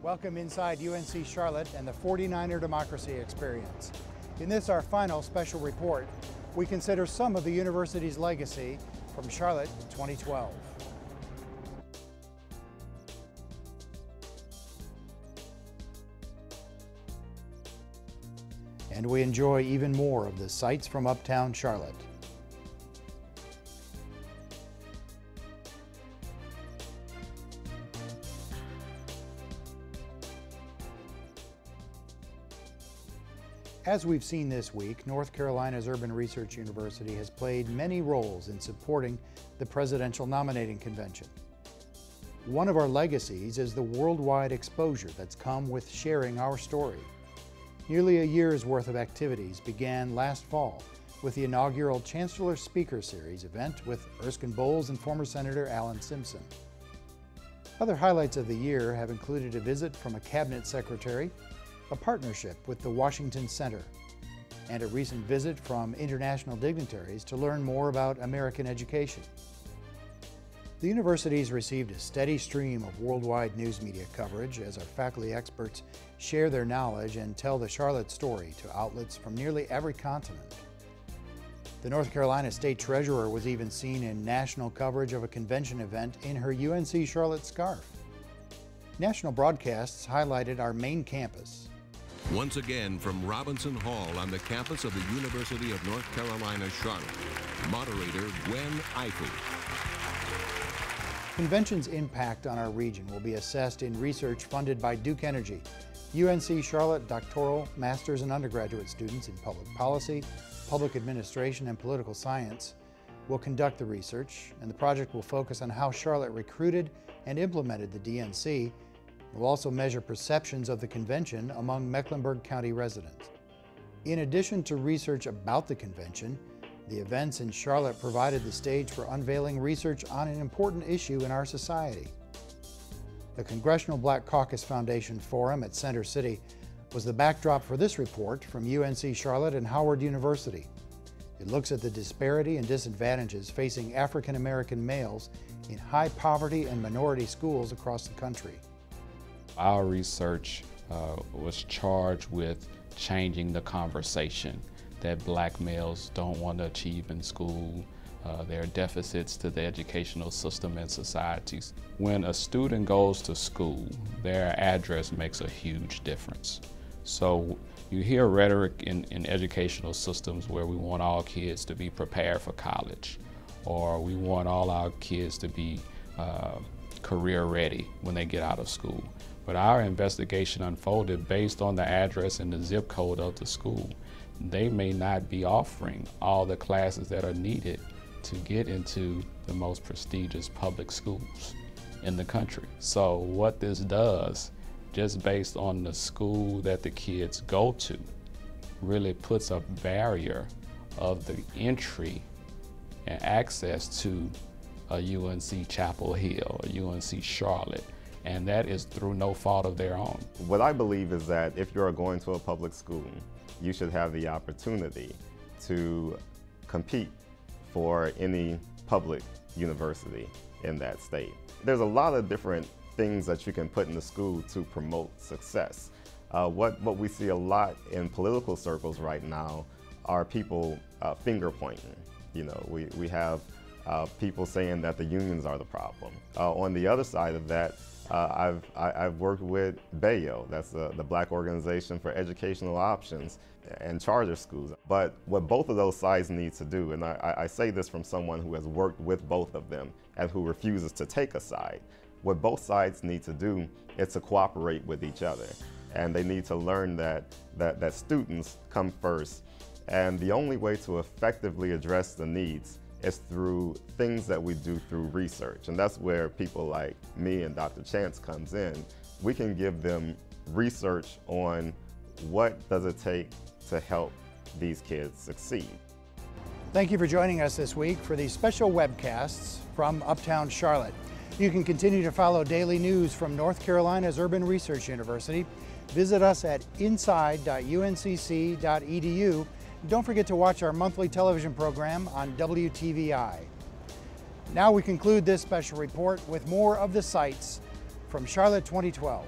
Welcome inside UNC Charlotte and the 49er Democracy Experience. In this, our final special report, we consider some of the university's legacy from Charlotte 2012. And we enjoy even more of the sights from Uptown Charlotte. As we've seen this week, North Carolina's Urban Research University has played many roles in supporting the Presidential Nominating Convention. One of our legacies is the worldwide exposure that's come with sharing our story. Nearly a year's worth of activities began last fall with the inaugural Chancellor Speaker Series event with Erskine Bowles and former Senator Alan Simpson. Other highlights of the year have included a visit from a cabinet secretary, a partnership with the Washington Center, and a recent visit from international dignitaries to learn more about American education. The university's received a steady stream of worldwide news media coverage as our faculty experts share their knowledge and tell the Charlotte story to outlets from nearly every continent. The North Carolina State Treasurer was even seen in national coverage of a convention event in her UNC Charlotte scarf. National broadcasts highlighted our main campus. Once again from Robinson Hall on the campus of the University of North Carolina, Charlotte, moderator Gwen Eiffel. Convention's impact on our region will be assessed in research funded by Duke Energy. UNC Charlotte doctoral, master's, and undergraduate students in public policy, public administration, and political science will conduct the research, and the project will focus on how Charlotte recruited and implemented the DNC. We'll also measure perceptions of the convention among Mecklenburg County residents. In addition to research about the convention, the events in Charlotte provided the stage for unveiling research on an important issue in our society. The Congressional Black Caucus Foundation Forum at Center City was the backdrop for this report from UNC Charlotte and Howard University. It looks at the disparity and disadvantages facing African American males in high poverty and minority schools across the country. Our research was charged with changing the conversation that black males don't want to achieve in school. There are deficits to the educational system and societies. When a student goes to school, their address makes a huge difference. So you hear rhetoric in educational systems where we want all kids to be prepared for college, or we want all our kids to be career ready when they get out of school. But our investigation unfolded based on the address and the zip code of the school. They may not be offering all the classes that are needed to get into the most prestigious public schools in the country. So what this does, just based on the school that the kids go to, really puts a barrier of the entry and access to a UNC Chapel Hill, a UNC Charlotte, and that is through no fault of their own. What I believe is that if you're going to a public school, you should have the opportunity to compete for any public university in that state. There's a lot of different things that you can put in the school to promote success. What we see a lot in political circles right now are people finger pointing. You know, we have people saying that the unions are the problem. On the other side of that, I've worked with BAYO, that's the Black Organization for Educational Options, and charter schools. But what both of those sides need to do, and I say this from someone who has worked with both of them and who refuses to take a side, what both sides need to do is to cooperate with each other. And they need to learn that students come first. And the only way to effectively address the needs is through things that we do through research. And that's where people like me and Dr. Chance comes in. We can give them research on what does it take to help these kids succeed. Thank you for joining us this week for these special webcasts from Uptown Charlotte. You can continue to follow daily news from North Carolina's Urban Research University. Visit us at inside.uncc.edu. Don't forget to watch our monthly television program on WTVI. Now we conclude this special report with more of the sights from Charlotte 2012.